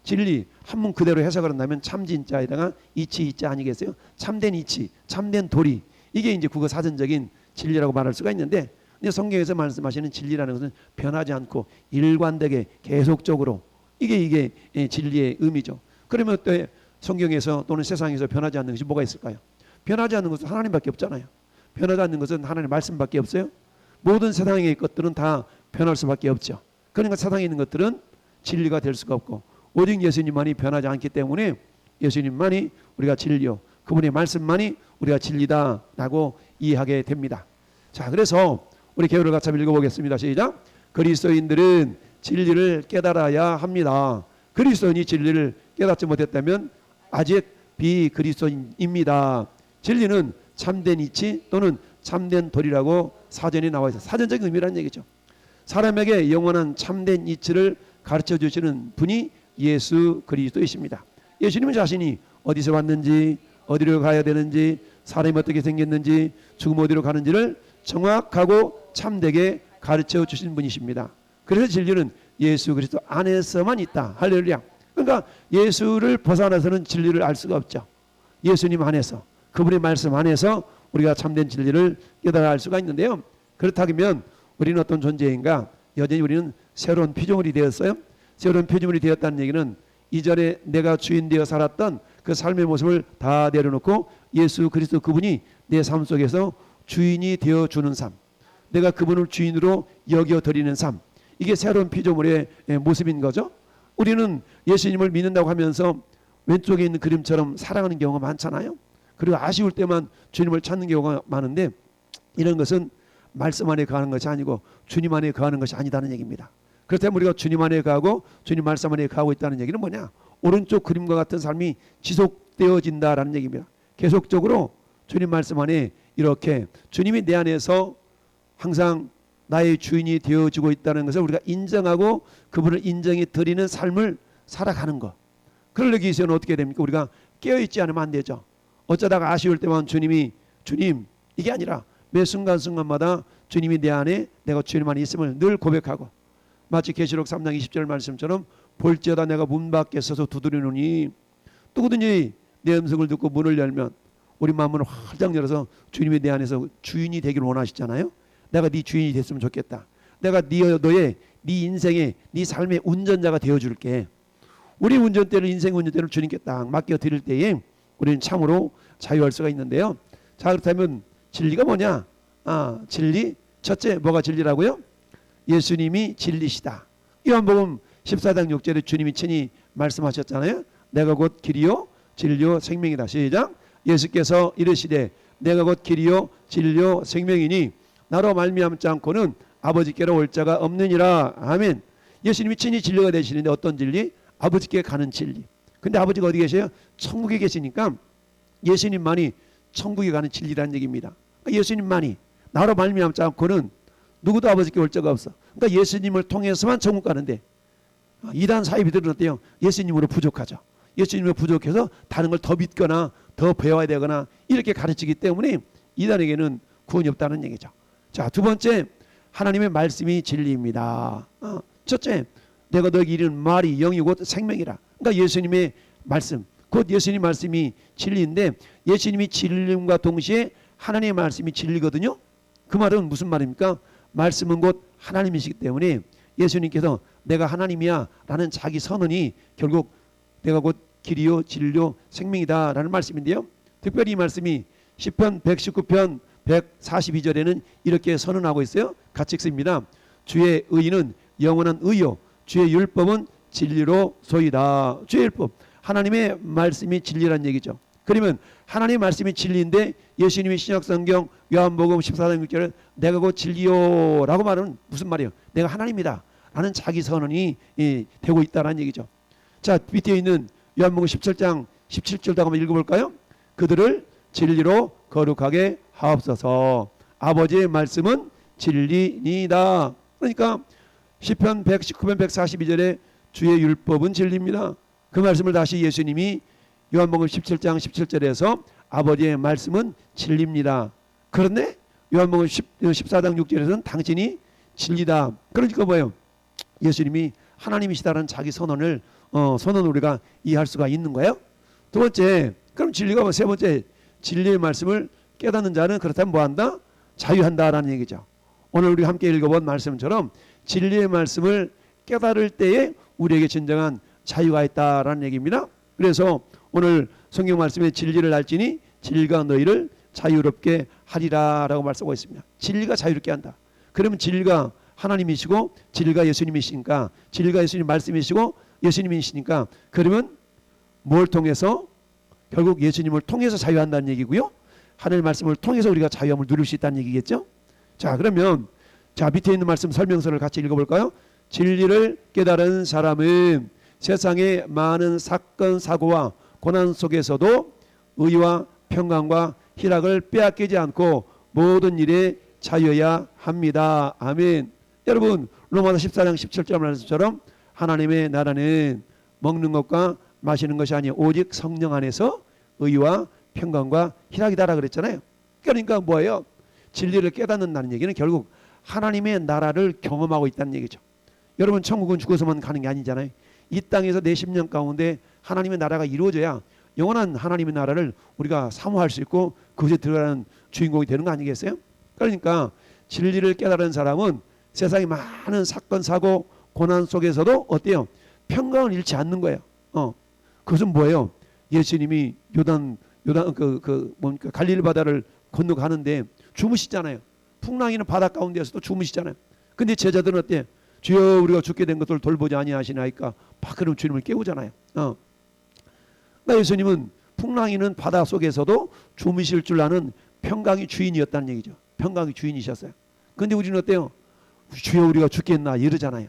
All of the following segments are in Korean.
진리 한문 그대로 해석을 한다면 참진자에다가 이치 이자 아니겠어요? 참된 이치, 참된 도리. 이게 이제 국어 사전적인 진리라고 말할 수가 있는데, 이제 성경에서 말씀하시는 진리라는 것은 변하지 않고 일관되게 계속적으로 이게 진리의 의미죠. 그러면 또 성경에서 또는 세상에서 변하지 않는 것이 뭐가 있을까요? 변하지 않는 것은 하나님밖에 없잖아요. 변하지 않는 것은 하나님의 말씀밖에 없어요. 모든 세상의 것들은 다 변할 수밖에 없죠. 그러니까 세상에 있는 것들은 진리가 될 수가 없고, 오직 예수님만이 변하지 않기 때문에 예수님만이 우리가 진리요, 그분의 말씀만이 우리가 진리다라고 이해하게 됩니다. 자, 그래서 우리 개요를 같이 한번 읽어보겠습니다. 시작. 그리스도인들은 진리를 깨달아야 합니다. 그리스도인이 진리를 깨닫지 못했다면 아직 비그리스도인입니다. 진리는 참된 이치 또는 참된 도리라고 사전에 나와 있어요. 사전적인 의미라는 얘기죠. 사람에게 영원한 참된 이치를 가르쳐 주시는 분이 예수 그리스도이십니다. 예수님은 자신이 어디서 왔는지, 어디로 가야 되는지, 사람이 어떻게 생겼는지, 죽음 어디로 가는지를 정확하고 참되게 가르쳐 주신 분이십니다. 그래서 진리는 예수 그리스도 안에서만 있다. 할렐루야. 그러니까 예수를 벗어나서는 진리를 알 수가 없죠. 예수님 안에서, 그분의 말씀 안에서 우리가 참된 진리를 깨달아 알 수가 있는데요. 그렇다면 우리는 어떤 존재인가? 여전히 우리는 새로운 피조물이 되었어요. 새로운 피조물이 되었다는 얘기는 이전에 내가 주인 되어 살았던 그 삶의 모습을 다 내려놓고 예수 그리스도 그분이 내 삶 속에서 주인이 되어주는 삶, 내가 그분을 주인으로 여겨드리는 삶, 이게 새로운 피조물의 모습인 거죠. 우리는 예수님을 믿는다고 하면서 왼쪽에 있는 그림처럼 살아가는 경우가 많잖아요. 그리고 아쉬울 때만 주님을 찾는 경우가 많은데, 이런 것은 말씀 안에 거하는 것이 아니고 주님 안에 거하는 것이 아니다는 얘기입니다. 그렇다면 우리가 주님 안에 거하고 주님 말씀 안에 거하고 있다는 얘기는 뭐냐? 오른쪽 그림과 같은 삶이 지속되어진다라는 얘기입니다. 계속적으로 주님 말씀 안에 이렇게 주님이 내 안에서 항상 나의 주인이 되어지고 있다는 것을 우리가 인정하고 그분을 인정해 드리는 삶을 살아가는 것. 그러기 위해서는 어떻게 됩니까? 우리가 깨어있지 않으면 안 되죠. 어쩌다가 아쉬울 때만 주님 이게 아니라 매 순간순간마다 주님이 내 안에, 내가 주님 안에 있음을 늘 고백하고, 마치 계시록 3장 20절 말씀처럼 볼지어다 내가 문 밖에 서서 두드리노니 누구든지 내 음성을 듣고 문을 열면, 우리 마음을 활짝 열어서 주님이 내 안에서 주인이 되기를 원하시잖아요. 내가 네 주인이 됐으면 좋겠다. 내가 너의 네 인생의 네 삶의 운전자가 되어줄게. 우리 운전대를, 인생 운전대를 주님께 딱 맡겨드릴 때에 우리는 참으로 자유할 수가 있는데요. 자, 그렇다면 진리가 뭐냐? 진리 첫째, 뭐가 진리라고요? 예수님이 진리시다. 요한복음 14장 6절에 주님이 친히 말씀하셨잖아요. 내가 곧 길이요 진리요 생명이다. 시작. 예수께서 이르시되 내가 곧 길이요 진리요 생명이니 나로 말미암지 않고는 아버지께로 올 자가 없느니라. 아멘. 예수님이 친히 진리가 되시는데 어떤 진리? 아버지께 가는 진리. 근데 아버지가 어디 계세요? 천국에 계시니까 예수님만이 천국에 가는 진리라는 얘기입니다. 예수님만이, 나로 말미암지 않고는 누구도 아버지께 올 자가 없어. 그러니까 예수님을 통해서만 천국 가는데, 이단 사이비들은 어때요? 예수님으로 부족하죠. 예수님으로 부족해서 다른 걸 더 믿거나 더 배워야 되거나 이렇게 가르치기 때문에 이단에게는 구원이 없다는 얘기죠. 자, 두 번째, 하나님의 말씀이 진리입니다. 첫째, 내가 너에게 이르는 말이 영이 곧 생명이라. 그러니까 예수님의 말씀, 곧 예수님 말씀이 진리인데, 예수님이 진리임과 동시에 하나님의 말씀이 진리거든요. 그 말은 무슨 말입니까? 말씀은 곧 하나님이시기 때문에 예수님께서 내가 하나님이야 라는 자기 선언이 결국 내가 곧 길이요 진리요 생명이다 라는 말씀인데요. 특별히 이 말씀이 시편 119편 142절에는 이렇게 선언하고 있어요. 같이 읽습니다. 주의 의는 영원한 의요 주의 율법은 진리로 소이다. 주의 율법, 하나님의 말씀이 진리란 얘기죠. 그러면 하나님의 말씀이 진리인데 예수님이 신약성경 요한복음 14장 6절에 내가 곧 진리요 라고 말하면 무슨 말이에요? 내가 하나님이다 라는 자기 선언이 되고 있다는 얘기죠. 자, 밑에 있는 요한복음 17장 17절도 한번 읽어볼까요? 그들을 진리로 거룩하게 하옵소서. 아버지의 말씀은 진리니다. 그러니까 시편 119편 142절에 주의 율법은 진리입니다. 그 말씀을 다시 예수님이 요한복음 17장 17절에서 아버지의 말씀은 진리입니다. 그런데 요한복음 14장 6절에서는 당신이 진리다. 그러니까 뭐예요? 예수님이 하나님이시다라는 자기 선언을 선언을 우리가 이해할 수가 있는 거예요. 두 번째, 그럼 진리가 세 번째, 진리의 말씀을 깨닫는 자는 그렇다면 뭐한다? 자유한다라는 얘기죠. 오늘 우리 함께 읽어본 말씀처럼 진리의 말씀을 깨달을 때에 우리에게 진정한 자유가 있다라는 얘기입니다. 그래서 오늘 성경 말씀에 진리를 알지니 진리가 너희를 자유롭게 하리라라고 말씀하고 있습니다. 진리가 자유롭게 한다. 그러면 진리가 하나님이시고 진리가 예수님이시니까, 진리가 예수님 말씀이시고 예수님이시니까, 그러면 뭘 통해서? 결국 예수님을 통해서 자유한다는 얘기고요. 하나님의 말씀을 통해서 우리가 자유함을 누릴 수 있다는 얘기겠죠. 자, 그러면 자 밑에 있는 말씀 설명서를 같이 읽어볼까요? 진리를 깨달은 사람은 세상의 많은 사건 사고와 고난 속에서도 의와 평강과 희락을 빼앗기지 않고 모든 일에 자유해야 합니다. 아멘. 여러분, 로마서 14장 17절 말씀처럼 하나님의 나라는 먹는 것과 마시는 것이 아니요 오직 성령 안에서 의와 평강과 희락이다라 그랬잖아요. 그러니까 뭐예요? 진리를 깨닫는다는 얘기는 결국 하나님의 나라를 경험하고 있다는 얘기죠. 여러분, 천국은 죽어서만 가는 게 아니잖아요. 이 땅에서 내 심령 가운데 하나님의 나라가 이루어져야 영원한 하나님의 나라를 우리가 사모할 수 있고 그것에 들어가는 주인공이 되는 거 아니겠어요? 그러니까 진리를 깨달은 사람은 세상의 많은 사건 사고 고난 속에서도 어때요? 평강을 잃지 않는 거예요. 그것은 뭐예요? 예수님이 요단 뭡니까? 갈릴리 바다를 건너가는데 주무시잖아요. 풍랑이는 바다 가운데에서도 주무시잖아요. 근데 제자들은 어때? 주여 우리가 죽게 된 것을 돌보지 아니하시나이까 막 그럼 주님을 깨우잖아요. 그러니까 예수님은 풍랑이는 바다 속에서도 주무실 줄 아는 평강의 주인이었다는 얘기죠. 평강의 주인이셨어요. 근데 우리는 어때요? 주여 우리가 죽겠나 이러잖아요.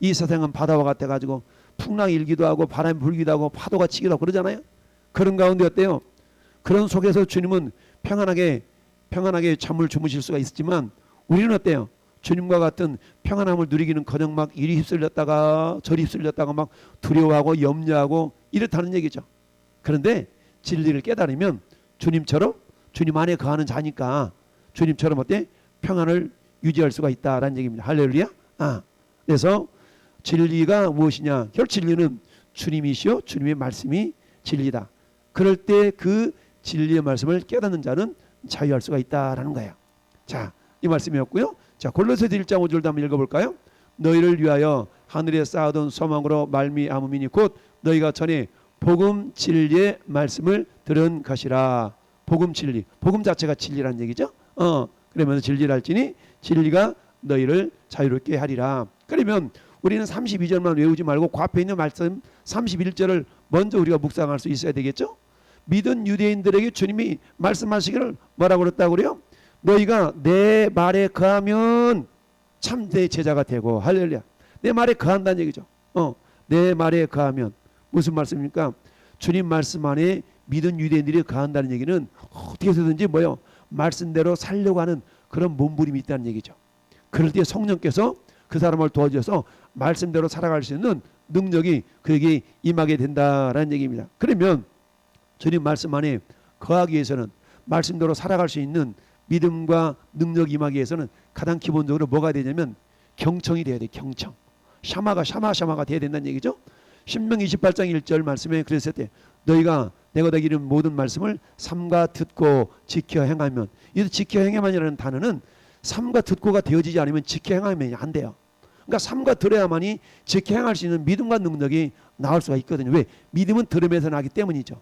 이 세상은 바다와 같아가지고 풍랑이 일기도 하고 바람이 불기도 하고 파도가 치기도 하고 그러잖아요. 그런 가운데 어때요? 그런 속에서 주님은 평안하게 잠을 주무실 수가 있었지만 우리는 어때요? 주님과 같은 평안함을 누리기는커녕 막 이리 휩쓸렸다가 저리 휩쓸렸다가 막 두려워하고 염려하고 이렇다는 얘기죠. 그런데 진리를 깨달으면 주님처럼 주님 안에 거하는 자니까 주님처럼 어때? 평안을 유지할 수가 있다라는 얘기입니다. 할렐루야. 그래서 진리가 무엇이냐? 결국 진리는 주님이시요 주님의 말씀이 진리다. 그럴 때 그 진리의 말씀을 깨닫는 자는 자유할 수가 있다라는 거예요. 자, 이 말씀이었고요. 자, 골로새서 1장 5절도 한번 읽어볼까요? 너희를 위하여 하늘에 쌓아둔 소망으로 말미암음이니 곧 너희가 전에 복음 진리의 말씀을 들은 것이라. 복음 진리, 복음 자체가 진리라는 얘기죠. 그러면서 진리를 알지니 진리가 너희를 자유롭게 하리라. 그러면 우리는 32절만 외우지 말고 그 앞에 있는 말씀 31절을 먼저 우리가 묵상할 수 있어야 되겠죠. 믿은 유대인들에게 주님이 말씀하시기를 뭐라고 그랬다고 그래요? 너희가 내 말에 거하면 참 내 제자가 되고. 할렐루야. 내 말에 거한다는 얘기죠. 내 말에 거하면 무슨 말씀입니까? 주님 말씀 안에 믿은 유대인들이 거한다는 얘기는 어떻게 해서든지 뭐요? 말씀대로 살려고 하는 그런 몸부림이 있다는 얘기죠. 그럴 때 성령께서 그 사람을 도와줘서 말씀대로 살아갈 수 있는 능력이 그에게 임하게 된다라는 얘기입니다. 그러면 주님 말씀 안에 거하기 위해서는 말씀대로 살아갈 수 있는 믿음과 능력이 임하기 위해서는 가장 기본적으로 뭐가 되냐면 경청이 돼야 돼. 경청. 샤마가 돼야 된다는 얘기죠. 신명기 28장 1절 말씀에 그랬을 때 너희가 내가 너에게 이른 모든 말씀을 삼가 듣고 지켜 행하면, 이 지켜 행하면이라는 단어는 삼가 듣고가 되어지지 않으면 지켜 행하면 안 돼요. 그러니까 삼가 들어야만이 지켜 행할 수 있는 믿음과 능력이 나올 수가 있거든요. 왜? 믿음은 들음에서 나기 때문이죠.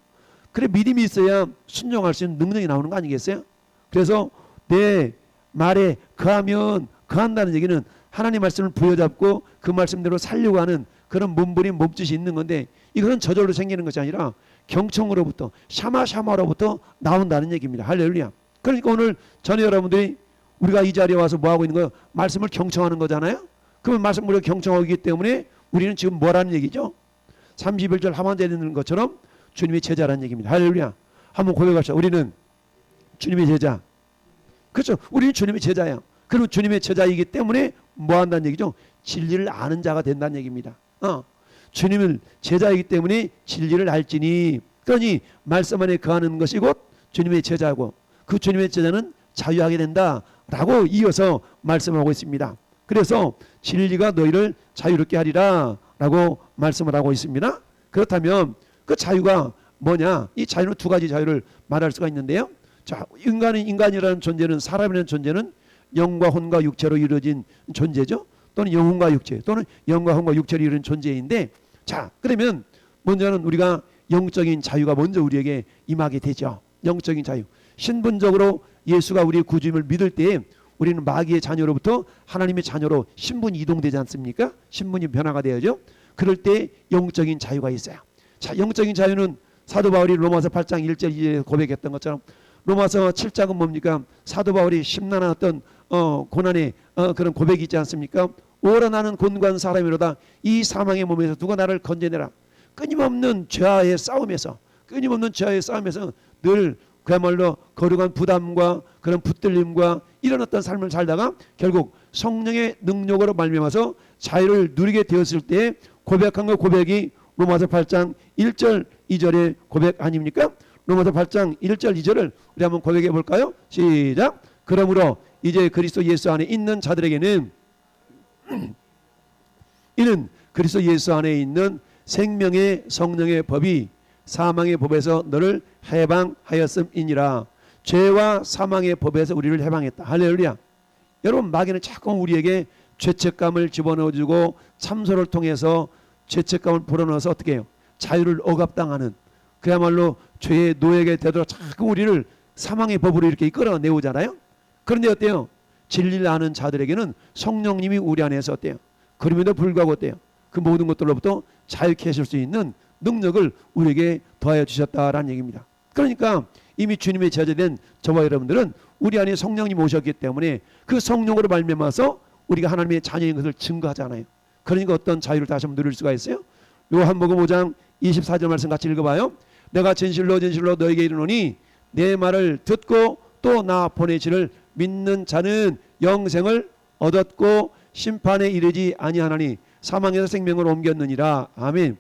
그래 믿음이 있어야 순종할 수 있는 능력이 나오는 거 아니겠어요? 그래서 내 말에 거하면, 거한다는 얘기는 하나님 말씀을 부여잡고 그 말씀대로 살려고 하는 그런 몸부림 몸짓이 있는 건데, 이것은 저절로 생기는 것이 아니라 경청으로부터 샤마로부터 나온다는 얘기입니다. 할렐루야. 그러니까 오늘 전에 여러분들이 우리가 이 자리에 와서 뭐 하고 있는 거예요? 말씀을 경청하는 거잖아요. 그러면 말씀을 우리가 경청하기 때문에 우리는 지금 뭐라는 얘기죠? 31절 하반절에 있는 것처럼 주님의 제자라는 얘기입니다. 할렐루야. 한번 고백합시다. 우리는 주님의 제자. 그렇죠. 우리는 주님의 제자야. 그리고 주님의 제자이기 때문에 뭐 한다는 얘기죠? 진리를 아는 자가 된다는 얘기입니다. 주님을 제자이기 때문에 진리를 알지니, 그러니 말씀 안에 거하는 것이 곧 주님의 제자고, 그 주님의 제자는 자유하게 된다라고 이어서 말씀하고 있습니다. 그래서 진리가 너희를 자유롭게 하리라 라고 말씀을 하고 있습니다. 그렇다면 그 자유가 뭐냐? 이 자유는 두 가지 자유를 말할 수가 있는데요. 자, 인간이라는 존재는, 사람이라는 존재는 영과 혼과 육체로 이루어진 존재죠. 또는 영혼과 육체, 또는 영과 혼과 육체로 이루어진 존재인데, 자, 그러면 먼저는 우리가 영적인 자유가 먼저 우리에게 임하게 되죠. 영적인 자유. 신분적으로 예수가 우리의 구주임을 믿을 때에 우리는 마귀의 자녀로부터 하나님의 자녀로 신분이 이동되지 않습니까? 신분이 변화가 되어죠. 그럴 때 영적인 자유가 있어요. 자, 영적인 자유는 사도 바울이 로마서 8장 1절 2절에 고백했던 것처럼, 로마서 7장은 뭡니까? 사도 바울이 심란한 어떤 고난의 그런 고백이 있지 않습니까? 오라 나는 곤고한 사람이로다. 이 사망의 몸에서 누가 나를 건져내라. 끊임없는 죄와의 싸움에서, 늘 그야말로 거룩한 부담과 그런 붙들림과 이런 어떤 삶을 살다가 결국 성령의 능력으로 말미암아서 자유를 누리게 되었을 때 고백한 그 고백이 로마서 8장 1절 2절의 고백 아닙니까? 로마서 8장 1절 2절을 우리 한번 고백해 볼까요? 시작. 그러므로 이제 그리스도 예수 안에 있는 자들에게는 이는 그리스도 예수 안에 있는 생명의 성령의 법이 사망의 법에서 너를 해방하였음이니라. 죄와 사망의 법에서 우리를 해방했다. 할렐루야. 여러분, 마귀는 자꾸 우리에게 죄책감을 집어넣어주고 참소를 통해서 죄책감을 불어넣어서 어떻게 해요? 자유를 억압당하는, 그야말로 죄의 노예가 되도록 자꾸 우리를 사망의 법으로 이렇게 이끌어내오잖아요. 그런데 어때요? 진리를 아는 자들에게는 성령님이 우리 안에서 어때요? 그럼에도 불구하고 어때요? 그 모든 것들로부터 자유케 하실 수 있는 능력을 우리에게 더하여 주셨다라는 얘기입니다. 그러니까 이미 주님의 제자된 저와 여러분들은 우리 안에 성령님이 오셨기 때문에 그 성령으로 말미암아서 우리가 하나님의 자녀인 것을 증거하잖아요. 그러니까 어떤 자유를 다시 한번 누릴 수가 있어요? 요한복음 5장 24절 말씀 같이 읽어봐요. 내가 진실로 너에게 이르노니 내 말을 듣고 또 나 보내시를 믿는 자는 영생을 얻었고 심판에 이르지 아니하나니 사망에서 생명을 옮겼느니라. 아멘.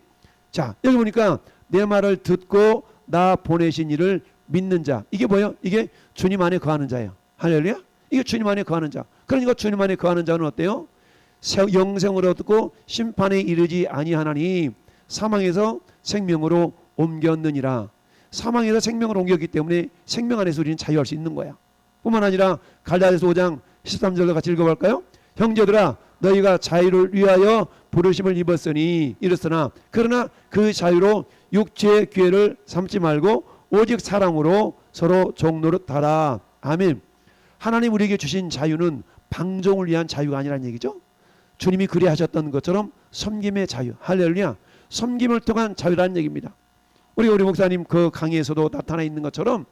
자, 여기 보니까 내 말을 듣고 나 보내신 이를 믿는 자. 이게 뭐예요? 이게 주님 안에 거하는 자예요. 할렐루야. 이게 주님 안에 거하는 자. 그러니까 주님 안에 거하는 자는 어때요? 영생을 얻고 심판에 이르지 아니하나니 사망에서 생명으로 옮겼느니라. 사망에서 생명을 옮겼기 때문에 생명 안에서 우리는 자유할 수 있는 거야. 뿐만 아니라 갈라디아서 5장 13절로 같이 읽어볼까요? 형제들아 너희가 자유를 위하여 부르심을 입었으니 이르으나 그러나 그 자유로 육체의 기회를 삼지 말고 오직 사랑으로 서로 종노릇하라. 아멘. 하나님 우리에게 주신 자유는 방종을 위한 자유가 아니라는 얘기죠. 주님이 그리 하셨던 것처럼 섬김의 자유. 할렐루야. 섬김을 통한 자유라는 얘기입니다. 우리 목사님 그 강의에서도 나타나 있는 것처럼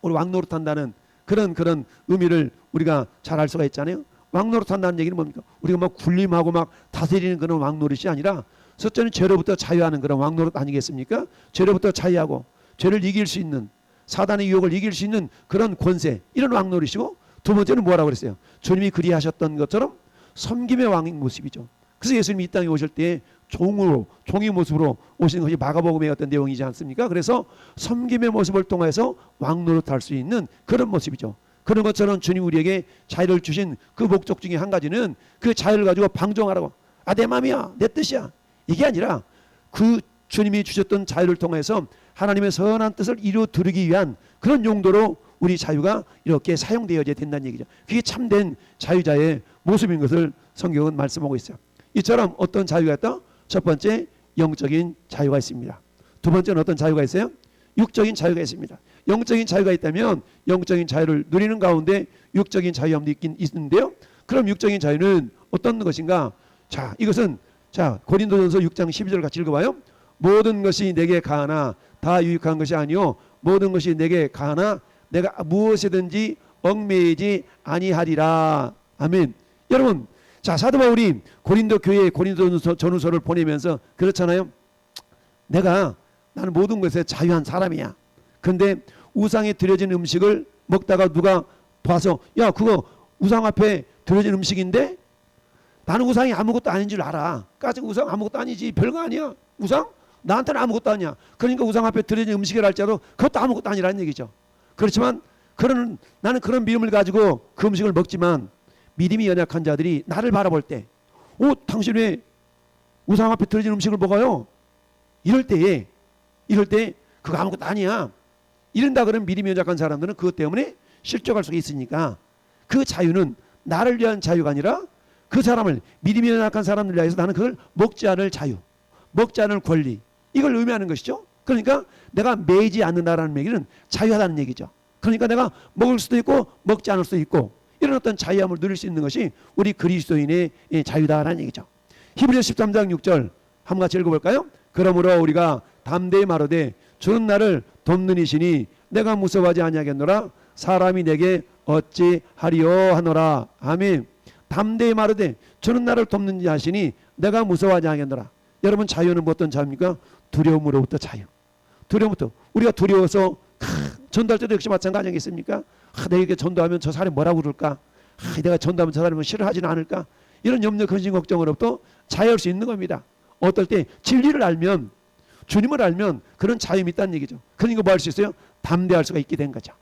우리 왕노릇한다는 그런 의미를 우리가 잘 알 수가 있잖아요. 왕노릇한다는 얘기는 뭡니까? 우리가 막 군림하고 막 다스리는 그런 왕노릇이 아니라 첫째는 죄로부터 자유하는 그런 왕노릇 아니겠습니까? 죄로부터 자유하고 죄를 이길 수 있는, 사단의 유혹을 이길 수 있는 그런 권세, 이런 왕노릇이고, 두 번째는 뭐라고 그랬어요? 주님이 그리하셨던 것처럼 섬김의 왕의 모습이죠. 그래서 예수님이 이 땅에 오실 때 종의 모습으로 오시는 것이 마가복음의 어떤 내용이지 않습니까? 그래서 섬김의 모습을 통해서 왕노릇할 수 있는 그런 모습이죠. 그런 것처럼 주님 우리에게 자유를 주신 그 목적 중에 한 가지는 그 자유를 가지고 방종하라고, 내 마음이야, 내 뜻이야, 이게 아니라 그 주님이 주셨던 자유를 통해서 하나님의 선한 뜻을 이루어드리기 위한 그런 용도로 우리 자유가 이렇게 사용되어야 된다는 얘기죠. 그게 참된 자유자의 모습인 것을 성경은 말씀하고 있어요. 이처럼 어떤 자유가 있다? 첫 번째, 영적인 자유가 있습니다. 두 번째는 어떤 자유가 있어요? 육적인 자유가 있습니다. 영적인 자유가 있다면 영적인 자유를 누리는 가운데 육적인 자유함도 있긴 있는데요. 그럼 육적인 자유는 어떤 것인가? 자, 이것은 고린도전서 6장 12절 같이 읽어봐요. 모든 것이 내게 가하나 다 유익한 것이 아니요 모든 것이 내게 가하나 내가 무엇이든지 얽매이지 아니하리라. 아멘. 여러분, 사도 바울이 고린도 교회에 고린도 전후서를 보내면서 그렇잖아요. 나는 모든 것에 자유한 사람이야. 근데 우상에 드려진 음식을 먹다가 누가 봐서 야 그거 우상 앞에 드려진 음식인데 나는 우상이 아무것도 아닌 줄 알아. 까짓 우상 아무것도 아니지, 별거 아니야. 우상? 나한테는 아무것도 아니야. 그러니까 우상 앞에 드려진 음식이라 할지라도 그것도 아무것도 아니라는 얘기죠. 그렇지만 나는 그런 믿음을 가지고 그 음식을 먹지만 믿음이 연약한 자들이 나를 바라볼 때 당신 왜 우상 앞에 들어진 음식을 먹어요. 이럴 때 그거 아무것도 아니야. 이런다 그러면 믿음이 연약한 사람들은 그것 때문에 실족할 수가 있으니까 그 자유는 나를 위한 자유가 아니라 그 사람을, 믿음이 연약한 사람들 위해서 나는 그걸 먹지 않을 자유, 먹지 않을 권리, 이걸 의미하는 것이죠. 그러니까 내가 매이지 않는다라는 얘기는 자유하다는 얘기죠. 그러니까 내가 먹을 수도 있고 먹지 않을 수도 있고 이런 어떤 자유함을 누릴 수 있는 것이 우리 그리스도인의 자유다라는 얘기죠. 히브리서 13장 6절 한번 같이 읽어볼까요? 그러므로 우리가 담대히 말하되 주는 나를 돕는 이시니 내가 무서워하지 아니하겠노라. 사람이 내게 어찌하리요 하노라. 아멘. 담대히 말하되 주는 나를 돕는 이시니 내가 무서워하지 아니하겠노라. 여러분, 자유는 어떤 자유입니까? 두려움으로부터 자유. 두려움부터. 우리가 두려워서 전도할 때도 역시 마찬가지 아니겠습니까? 내가 전도하면 저 사람이 뭐라고 그럴까? 내가 전도하면 저 사람은 싫어하지는 않을까? 이런 염려, 근심, 걱정으로부터 자유할 수 있는 겁니다. 어떨 때 진리를 알면, 주님을 알면 그런 자유가 있다는 얘기죠. 그러니까 뭐 할 수 있어요? 담대할 수가 있게 된 거죠.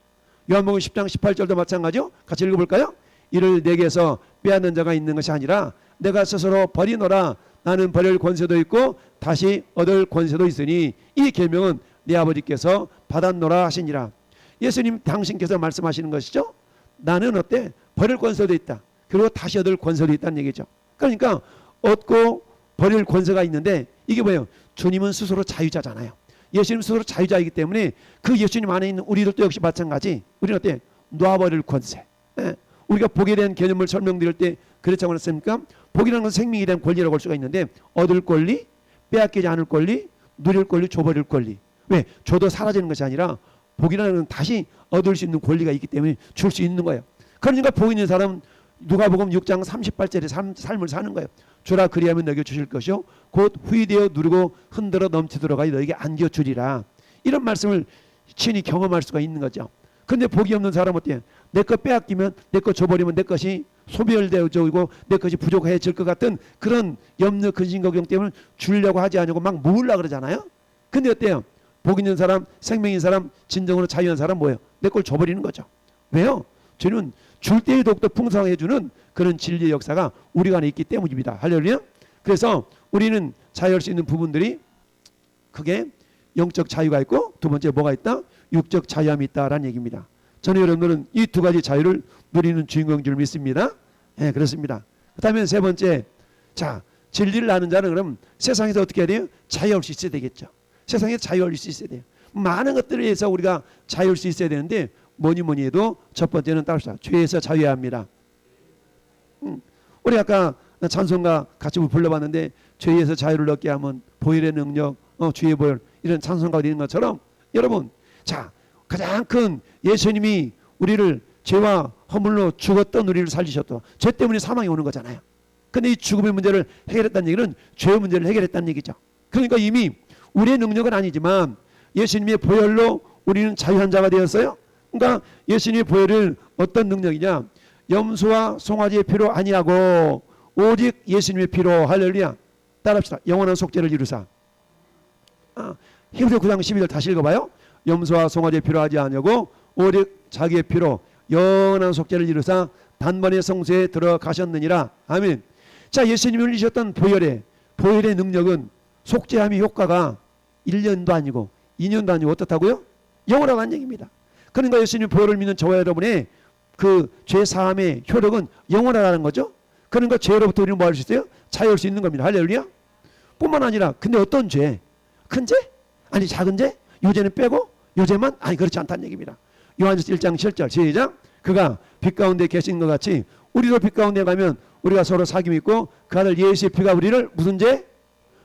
요한복음 10장 18절도 마찬가지죠. 같이 읽어볼까요? 이를 내게서 빼앗는 자가 있는 것이 아니라 내가 스스로 버리노라. 나는 버릴 권세도 있고 다시 얻을 권세도 있으니 이 계명은 내 아버지께서 받았노라 하시니라. 예수님 당신께서 말씀하시는 것이죠. 나는 어때? 버릴 권세도 있다. 그리고 다시 얻을 권세도 있다는 얘기죠. 그러니까 얻고 버릴 권세가 있는데 이게 뭐예요? 주님은 스스로 자유자잖아요. 예수님 스스로 자유자이기 때문에 그 예수님 안에 있는 우리들도 역시 마찬가지. 우리는 어때? 놔버릴 권세. 우리가 복에 대한 개념을 설명드릴 때 그렇지 않습니까? 복이라는 건 생명에 대한 권리라고 할 수가 있는데 얻을 권리, 빼앗기지 않을 권리, 누릴 권리, 줘버릴 권리. 왜? 줘도 사라지는 것이 아니라 복이라는 건 다시 얻을 수 있는 권리가 있기 때문에 줄 수 있는 거예요. 그러니까 복 있는 사람은 누가복음 6장 38절의 삶을 사는 거예요. 주라 그리하면 너에게 주실 것이요 곧 후이되어 누르고 흔들어 넘치도록하여 너에게 안겨 주리라. 이런 말씀을 친히 경험할 수가 있는 거죠. 근데 복이 없는 사람은 어때요? 내 것 빼앗기면, 내 것 줘버리면 내 것이 소멸되어지고 내 것이 부족해질 것 같은 그런 염려, 근심, 걱정 때문에 주려고 하지 않고 막 모으려고 그러잖아요. 근데 어때요? 복 있는 사람, 생명인 사람, 진정으로 자유한 사람 뭐예요? 내 걸 줘버리는 거죠. 왜요? 주는 줄 때의 독도 풍성해 주는 그런 진리의 역사가 우리 안에 있기 때문입니다. 할렐루야. 그래서 우리는 자유할 수 있는 부분들이 크게 영적 자유가 있고 두 번째 뭐가 있다? 육적 자유함이 있다라는 얘기입니다. 저는 여러분들은 이 두 가지 자유를 누리는 주인공인 줄 믿습니다. 네, 그렇습니다. 그 다음에 세 번째, 자, 진리를 아는 자는 그럼 세상에서 어떻게 해야 돼요? 자유할 수 있어야 되겠죠. 세상에 자유할 수 있어야 돼요. 많은 것들에 의해서 우리가 자유할 수 있어야 되는데 뭐니 해도 첫 번째는 따릅시다. 죄에서 자유해야 합니다. 우리 아까 찬송가 같이 불러봤는데 죄에서 자유를 얻게 하면 보혈의 능력, 주의 보혈 이런 찬송가가 있는 것처럼 여러분, 자, 가장 큰 예수님이 우리를 죄와 허물로 죽었던 우리를 살리셨다. 죄 때문에 사망이 오는 거잖아요. 근데 이 죽음의 문제를 해결했다는 얘기는 죄의 문제를 해결했다는 얘기죠. 그러니까 이미 우리의 능력은 아니지만 예수님의 보혈로 우리는 자유한 자가 되었어요. 그러니까 예수님의 보혈은 어떤 능력이냐? 염소와 송아지의 피로 아니하고 오직 예수님의 피로. 할렐루야. 따라합시다. 영원한 속죄를 이루사. 히브리 9장 12절 다시 읽어봐요. 염소와 송아지의 피로 하지 아니하고 오직 자기의 피로 영원한 속죄를 이루사 단번에 성소에 들어가셨느니라. 아멘. 자, 예수님이 흘리셨던 보혈의 능력은 속죄함의 효과가 1년도 아니고 2년도 아니고 어떻다고요? 영원하다는 얘기입니다. 그러니까 예수님 보혈을 믿는 저와 여러분의 그 죄 사함의 효력은 영원하다는 거죠. 그러니까 죄로부터 우리는 뭐 할 수 있어요? 자유할 수 있는 겁니다. 할렐루야. 뿐만 아니라 근데 어떤 죄? 큰 죄? 아니 작은 죄? 요 죄는 빼고 요 죄만? 아니 그렇지 않다는 얘기입니다. 요한일서 1장 7절 시작. 그가 빛 가운데 계신 것 같이 우리도 빛 가운데 가면 우리가 서로 사귐이 있고 그 아들 예수의 피가 우리를 무슨 죄?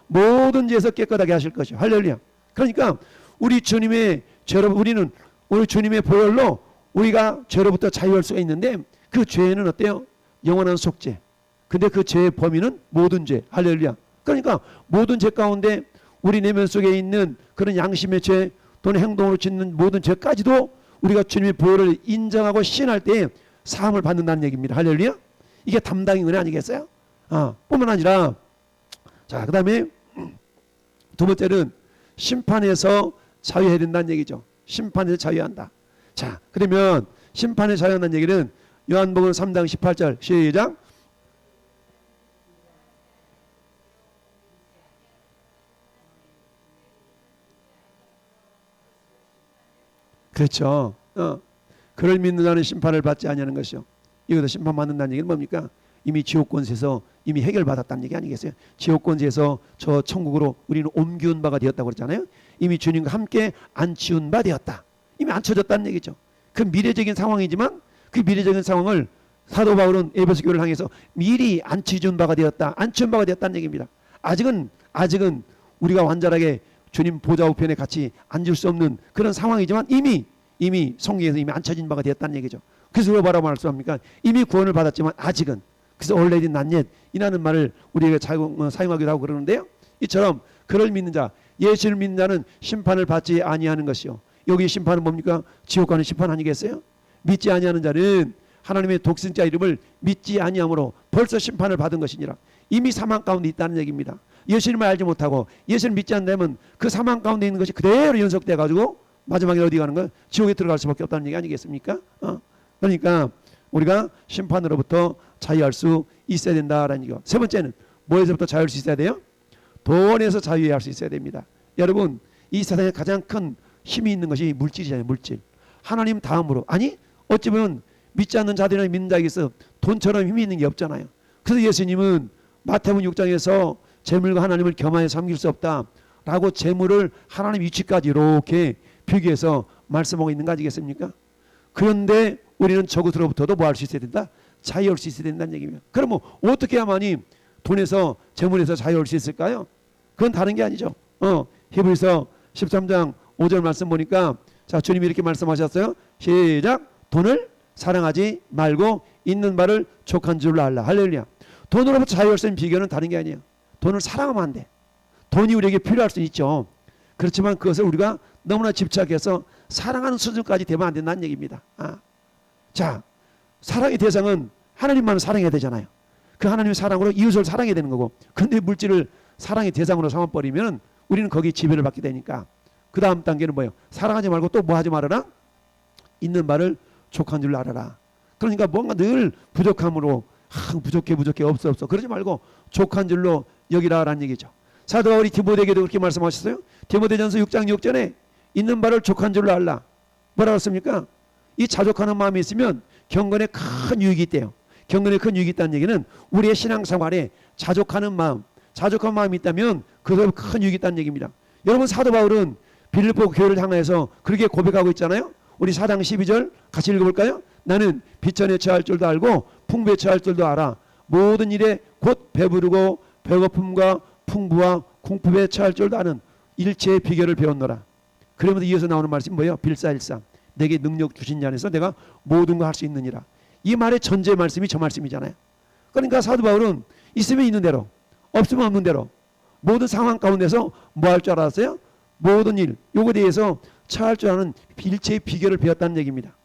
모든 죄에서 깨끗하게 하실 것이요. 할렐루야. 그러니까 우리 주님의 죄로 우리는 우리 주님의 보혈로 우리가 죄로부터 자유할 수가 있는데 그 죄는 어때요? 영원한 속죄. 근데 그 죄의 범위는 모든 죄. 할렐루야. 그러니까 모든 죄 가운데 우리 내면 속에 있는 그런 양심의 죄 또는 행동으로 짓는 모든 죄까지도 우리가 주님의 보혈을 인정하고 시인할 때 사함을 받는다는 얘기입니다. 할렐루야. 이게 담당인 은혜 아니겠어요? 뿐만 아니라 자, 그 다음에 두 번째는 심판에서 자유해야 된다는 얘기죠. 심판에서 자유한다. 자, 그러면 심판에 자유한다는 얘기는 요한복음 3장 18절 시작. 그렇죠. 그를 믿는 자는 심판을 받지 아니하는 것이요. 여기서 심판 받는다는 얘기는 뭡니까? 이미 지옥권세에서 이미 해결받았다는 얘기 아니겠어요? 지옥권세에서 저 천국으로 우리는 옮기운 바가 되었다고 그랬잖아요. 이미 주님과 함께 안치운 바 되었다. 이미 안쳐졌다는 얘기죠. 그 미래적인 상황이지만 그 미래적인 상황을 사도 바울은 에베소 교회를 향해서 미리 안치준 바가 되었다. 안치운 바가 되었다는 얘기입니다. 아직은 우리가 완전하게 주님 보좌 우편에 같이 앉을 수 없는 그런 상황이지만 이미 성경에서 이미 안쳐진 바가 되었다는 얘기죠. 그래서 왜 뭐라고 말할 수 합니까? 이미 구원을 받았지만 아직은. 그래서 already not yet 이라는 말을 우리에게 사용하기도 하고 그러는데요. 이처럼 그를 믿는 자, 예수를 믿는 자는 심판을 받지 아니하는 것이요. 여기 심판은 뭡니까? 지옥 가는 심판 아니겠어요? 믿지 아니하는 자는 하나님의 독생자 이름을 믿지 아니함으로 벌써 심판을 받은 것이니라. 이미 사망 가운데 있다는 얘기입니다. 예수님을 알지 못하고 예수를 믿지 않는다면 그 사망 가운데 있는 것이 그대로 연속돼 가지고 마지막에 어디 가는 거예요? 지옥에 들어갈 수밖에 없다는 얘기 아니겠습니까? 그러니까 우리가 심판으로부터 자유할 수 있어야 된다라는 얘기죠. 세 번째는 뭐에서부터 자유할 수 있어야 돼요? 돈에서 자유할 수 있어야 됩니다. 여러분, 이 세상에 가장 큰 힘이 있는 것이 물질이잖아요. 물질. 하나님 다음으로. 아니 어찌 보면 믿지 않는 자들이나 믿는 자에게서 돈처럼 힘이 있는 게 없잖아요. 그래서 예수님은 마태복음 6장에서 재물과 하나님을 겸하여 섬길 수 없다라고 재물을 하나님 위치까지 이렇게 비교해서 말씀하고 있는 거 아니겠습니까? 그런데 우리는 저것으로부터도 뭐 할 수 있어야 된다? 자유할 수 있어야 된다는 얘기입니다. 그럼 뭐 어떻게 해야만이 돈에서 재물에서 자유할 수 있을까요? 그건 다른 게 아니죠. 히브리서 13장 5절 말씀 보니까 자, 주님이 이렇게 말씀하셨어요. 시작. 돈을 사랑하지 말고 있는 바를 족한 줄로 알라. 할렐루야. 돈으로부터 자유할 수 있는 비결은 다른 게 아니에요. 돈을 사랑하면 안 돼. 돈이 우리에게 필요할 수 있죠. 그렇지만 그것을 우리가 너무나 집착해서 사랑하는 수준까지 되면 안 된다는 얘기입니다. 자, 사랑의 대상은 하나님만 사랑해야 되잖아요. 그 하나님의 사랑으로 이웃을 사랑해야 되는 거고, 그런데 물질을 사랑의 대상으로 삼아버리면 우리는 거기에 지배를 받게 되니까 그 다음 단계는 뭐예요? 사랑하지 말고 또 뭐 하지 말아라? 있는 바를 족한 줄 알아라. 그러니까 뭔가 늘 부족함으로 부족해 없어 그러지 말고 족한 줄로 여기라라는 얘기죠. 사도 바울이 디모데에게도 그렇게 말씀하셨어요. 디모데전서 6장 6절에 있는 바를 족한 줄로 알라. 뭐라고 했습니까? 이 자족하는 마음이 있으면 경건에 큰 유익이 있대요. 경건에 큰 유익이 있다는 얘기는 우리의 신앙생활에 자족한 마음이 있다면 그것에 큰 유익이 있다는 얘기입니다. 여러분, 사도 바울은 빌립보 교회를 향해서 그렇게 고백하고 있잖아요. 우리 4장 12절 같이 읽어볼까요? 나는 비천에 처할 줄도 알고 풍부에 처할 줄도 알아. 모든 일에 곧 배부르고 배고픔과 풍부와 궁핍에 처할 줄도 아는 일체의 비결을 배웠노라. 그러면서 이어서 나오는 말씀이 뭐예요? 빌사일상. 내게 능력 주신 자 안에서 내가 모든 거 할 수 있느니라. 이 말의 전제 말씀이 저 말씀이잖아요. 그러니까 사도 바울은 있으면 있는 대로, 없으면 없는 대로 모든 상황 가운데서 뭐 할 줄 알았어요? 모든 일, 요거에 대해서 처할 줄 아는 일체의 비결을 배웠다는 얘기입니다.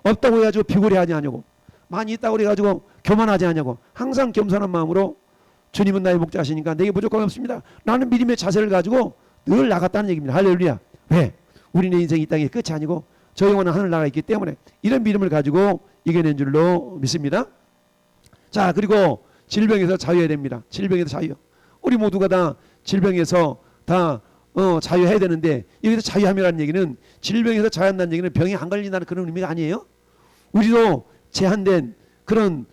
없다고 해가지고 비굴해하지 않냐고, 많이 있다고 해가지고 교만하지 않냐고, 항상 겸손한 마음으로 주님은 나의 목자시니까 내게 부족함이 없습니다. 나는 믿음의 자세를 가지고 늘 나갔다는 얘기입니다. 할렐루야. 왜? 우리네 인생이 이 땅의 끝이 아니고 저 영원한 하늘나라가 있기 때문에 이런 믿음을 가지고 이겨낸 줄로 믿습니다. 자, 그리고 질병에서 자유해야 됩니다. 질병에서 자유. 우리 모두가 다 질병에서 다 자유해야 되는데, 여기서 자유함이라는 얘기는 질병에서 자유한다는 얘기는 병이 안 걸린다는 그런 의미가 아니에요. 우리도 제한된 그런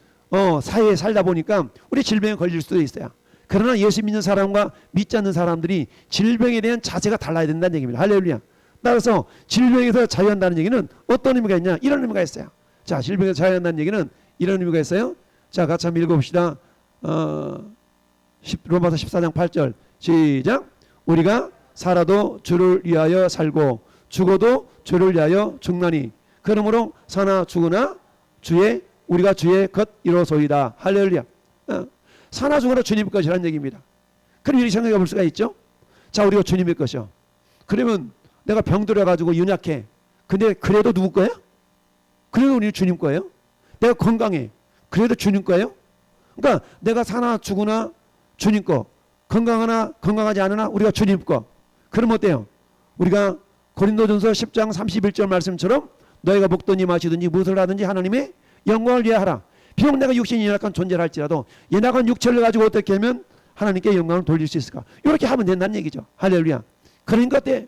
사회에 살다 보니까 우리 질병에 걸릴 수도 있어요. 그러나 예수 믿는 사람과 믿지 않는 사람들이 질병에 대한 자세가 달라야 된다는 얘기입니다. 할렐루야. 따라서 질병에서 자유한다는 얘기는 어떤 의미가 있냐? 이런 의미가 있어요. 자, 질병에서 자유한다는 얘기는 이런 의미가 있어요. 자, 같이 한번 읽어봅시다. 로마서 14장 8절 시작. 우리가 살아도 주를 위하여 살고 죽어도 주를 위하여 죽나니 그러므로 사나 죽으나 우리가 주의 것이로소이다. 할렐루야. 사나 죽으나 주님의 것이라는 얘기입니다. 그럼 이렇게 생각해 볼 수가 있죠. 자, 우리가 주님의 것이요. 그러면 내가 병들어가지고 연약해. 근데 그래도 누구 거예요? 그래도 우리 주님 거예요. 내가 건강해. 그래도 주님 거예요. 그러니까 내가 사나 죽으나 주님 거, 건강하나 건강하지 않으나 우리가 주님 거. 그럼 어때요? 우리가 고린도전서 10장 31절 말씀처럼 너희가 먹든지 마시든지 무엇을 하든지 하나님의 영광을 위하여 하라. 비록 내가 육신이 연약한 존재를 할지라도 연약한 육체를 가지고 어떻게 하면 하나님께 영광을 돌릴 수 있을까? 이렇게 하면 된다는 얘기죠. 할렐루야. 그러니까 어때?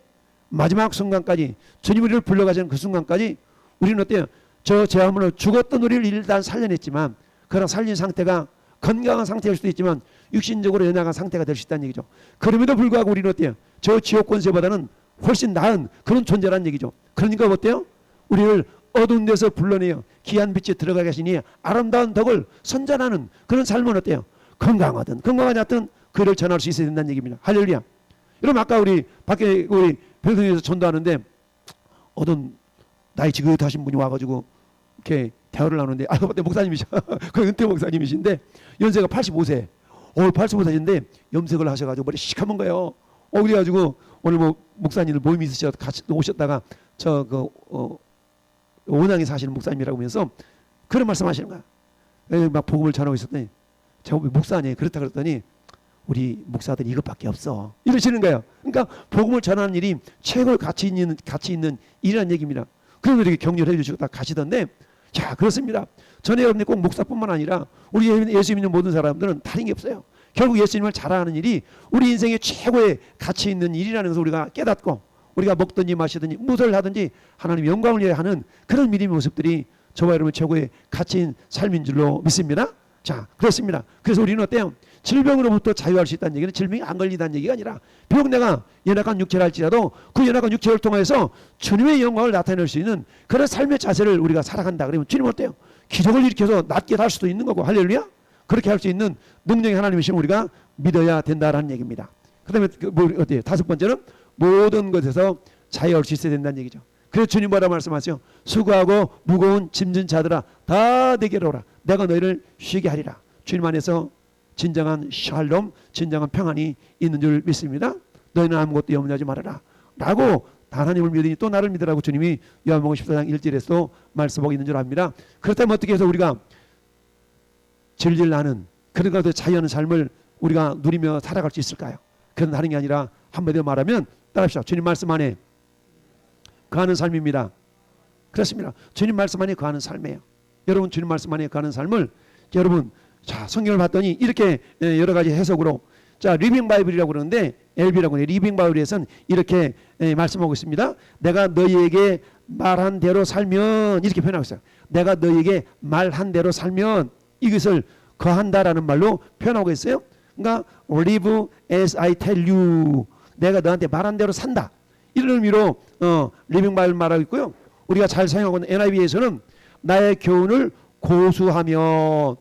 마지막 순간까지 주님 우리를 불러가시는 그 순간까지 우리는 어때요? 저 죄악으로 죽었던 우리를 일단 살려냈지만 그런 살린 상태가 건강한 상태일 수도 있지만 육신적으로 연약한 상태가 될 수 있다는 얘기죠. 그럼에도 불구하고 우리는 어때요? 저 지옥 권세보다는 훨씬 나은 그런 존재라는 얘기죠. 그러니까 어때요? 우리를 어두운 데서 불러내어 귀한 빛에 들어가게 하시니 아름다운 덕을 선전하는 그런 삶은 어때요? 건강하든 건강하지 않든 그를 전할 수 있어야 된다는 얘기입니다. 할렐루야. 여러분 아까 우리 밖에 우리 별성에서 전도하는데 어떤 나이 지긋하신 분이 와가지고 이렇게 대화를 나누는데 그때 목사님이셔. 그 은퇴 목사님이신데 연세가 85세. 85세인데 염색을 하셔가지고 머리 시커먼 거예요. 그래가지고 오늘 뭐 목사님들 모임이 있으셔서 같이 오셨다가 원양에 사시는 목사님이라고 하면서 그런 말씀하시는 거야. 막 복음을 전하고 있었더니 제가 목사님 그렇다 그랬더니 우리 목사들이 이것밖에 없어 이러시는 거예요. 그러니까 복음을 전하는 일이 최고의 가치 있는 일이라는 얘기입니다. 그래서 이렇게 격려를 해주시고 다 가시던데 자 그렇습니다. 전에 여러분들 꼭 목사뿐만 아니라 우리 예수 믿는 모든 사람들은 다른 게 없어요. 결국 예수님을 자랑하는 일이 우리 인생의 최고의 가치 있는 일이라는 것을 우리가 깨닫고 우리가 먹든지 마시든지 무엇을 하든지 하나님 영광을 위해 하는 그런 믿음의 모습들이 저와 여러분 최고의 가치인 삶인 줄로 믿습니다. 자 그렇습니다. 그래서 우리는 어때요? 질병으로부터 자유할 수 있다는 얘기는 질병이 안 걸리다는 얘기가 아니라 비록 내가 연약한 육체를 할지라도 그 연약한 육체를 통해서 주님의 영광을 나타낼 수 있는 그런 삶의 자세를 우리가 살아간다. 그러면 주님 어때요? 기적을 일으켜서 낫게 할 수도 있는 거고 할렐루야. 그렇게 할 수 있는 능력의 하나님이신 우리가 믿어야 된다라는 얘기입니다. 그 다음에 어때요? 다섯 번째는 모든 것에서 자유할 수 있어야 된다는 얘기죠. 그래서 주님 뭐라 말씀하세요? 수고하고 무거운 짐진 자들아 다 내게로 오라. 내가 너희를 쉬게 하리라. 주님 안에서 진정한 샬롬, 진정한 평안이 있는 줄 믿습니다. 너희는 아무것도 염려하지 말아라. 라고 하나님을 믿으니 또 나를 믿으라고 주님이 요한복음 14장 1절에서 말씀하고 있는 줄 압니다. 그렇다면 어떻게 해서 우리가 질질 나는 그런 것들 자유하는 삶을 우리가 누리며 살아갈 수 있을까요? 그건 다른 게 아니라 한마디로 말하면 따라합시다. 주님 말씀 안에 거하는 삶입니다. 그렇습니다. 주님 말씀 안에 거하는 삶이에요. 여러분 주님 말씀 안에 거하는 삶을 여러분 자 성경을 봤더니 이렇게 여러 가지 해석으로 자 리빙 바이블이라고 그러는데 LB라고 해요. 리빙 바이블에서는 이렇게 말씀하고 있습니다. 내가 너희에게 말한 대로 살면 이렇게 표현하고 있어요. 내가 너희에게 말한 대로 살면 이것을 거한다라는 말로 표현하고 있어요. 그러니까 live as I tell you. 내가 너한테 말한 대로 산다. 이런 의미로 리빙 바이블 말하고 있고요. 우리가 잘 사용하고 있는 NIV에서는 나의 교훈을 고수하면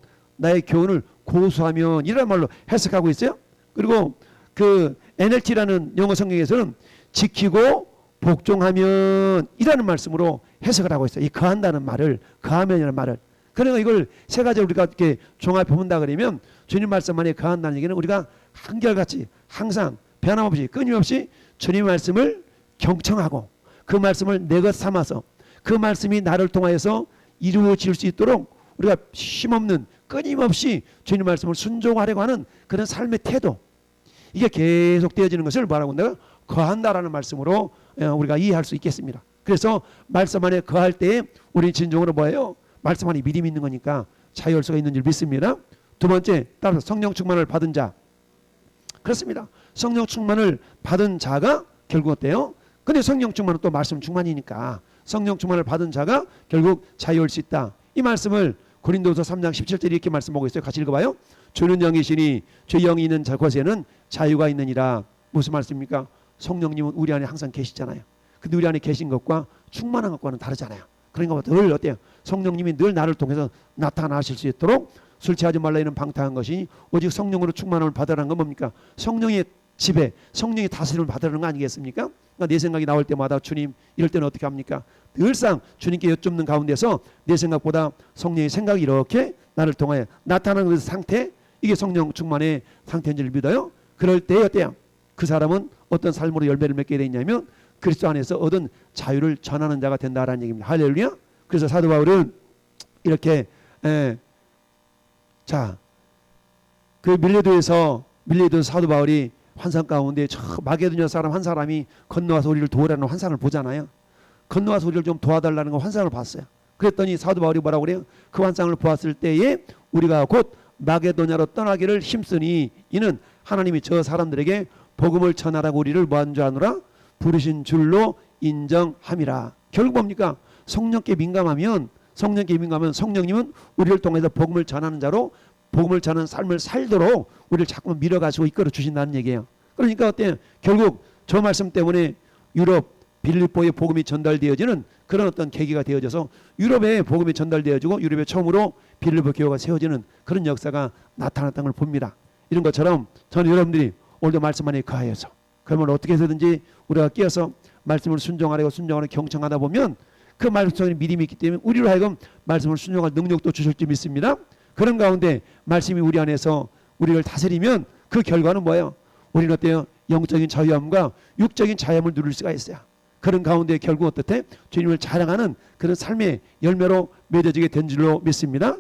이런 말로 해석하고 있어요. 그리고 그 NLT라는 영어 성경에서는 지키고 복종하면 이라는 말씀으로 해석을 하고 있어요. 이 거한다는 말을 거하면이라는 말을. 그러니까 이걸 세 가지 우리가 이렇게 종합해 본다 그러면 주님 말씀 안에 거한다는 얘기는 우리가 한결같이 항상 변함없이 끊임없이 주님 말씀을 경청하고 그 말씀을 내 것 삼아서 그 말씀이 나를 통하여서 이루어질 수 있도록 우리가 쉼없는 끊임없이 주님 말씀을 순종하려고 하는 그런 삶의 태도 이게 계속 되어지는 것을 뭐라고 한다고 거한다라는 말씀으로 우리가 이해할 수 있겠습니다. 그래서 말씀 안에 거할 때에 우리 진정으로 뭐예요? 말씀 안에 믿음이 있는 거니까 자유할 수가 있는 줄 믿습니다. 두 번째 따라서 성령 충만을 받은 자 그렇습니다. 성령 충만을 받은 자가 결국 어때요? 근데 성령 충만은 또 말씀 충만이니까 성령 충만을 받은 자가 결국 자유할 수 있다. 이 말씀을 고린도서 3장 17절에 이렇게 말씀하고 있어요. 같이 읽어봐요. 주는 영이시니 주 영이 있는 곳에는 자유가 있느니라. 무슨 말씀입니까? 성령님은 우리 안에 항상 계시잖아요. 근데 우리 안에 계신 것과 충만한 것과는 다르잖아요. 그러니까 늘 어때요? 성령님이 늘 나를 통해서 나타나실 수 있도록 술 취하지 말라 이는 방탕한 것이니 오직 성령으로 충만함을 받으라는 건 뭡니까? 성령의 지배, 성령의 다스림을 받으라는 거 아니겠습니까? 그러니까 내 생각이 나올 때마다 주님 이럴 때는 어떻게 합니까? 늘상 주님께 여쭙는 가운데서 내 생각보다 성령의 생각이 이렇게 나를 통하여 나타나는 그 상태 이게 성령 충만의 상태인 줄 믿어요. 그럴 때 어때요? 그 사람은 어떤 삶으로 열매를 맺게 되냐면 그리스도 안에서 얻은 자유를 전하는 자가 된다라는 얘기입니다. 할렐루야. 그래서 사도 바울은 이렇게 그 밀레도에서 사도 바울이 환상 가운데 저 마게도냐 사람 한 사람이 건너와서 우리를 도우라는 환상을 보잖아요. 건너와서 우리를 좀 도와달라는 거 환상을 봤어요. 그랬더니 사도 바울이 뭐라고 그래요? 그 환상을 보았을 때에 우리가 곧 마게도냐로 떠나기를 힘쓰니 이는 하나님이 저 사람들에게 복음을 전하라고 우리를 뭐한 줄 아노라? 부르신 줄로 인정함이라. 결국 뭡니까? 성령께 민감하면 성령님은 우리를 통해서 복음을 전하는 자로 복음을 전하는 삶을 살도록 우리를 자꾸 밀어가지고 이끌어 주신다는 얘기예요. 그러니까 어때요? 결국 저 말씀 때문에 유럽 빌립보에 복음이 전달되어지는 그런 어떤 계기가 되어져서 유럽에 복음이 전달되어지고 유럽에 처음으로 빌립보 교회가 세워지는 그런 역사가 나타났다는 걸 봅니다. 이런 것처럼 저는 여러분들이 오늘도 말씀 안에 거하여서 그러면 어떻게 해서든지 우리가 끼어서 말씀을 순종하고 경청하다 보면 그 말씀 속에 믿음이 있기 때문에 우리로 하여금 말씀을 순종할 능력도 주실 줄 믿습니다. 그런 가운데 말씀이 우리 안에서 우리를 다스리면 그 결과는 뭐예요? 우리는 어때요? 영적인 자유함과 육적인 자유함을 누릴 수가 있어요. 그런 가운데 결국 어떻게 주님을 자랑하는 그런 삶의 열매로 맺어지게 된 줄로 믿습니다.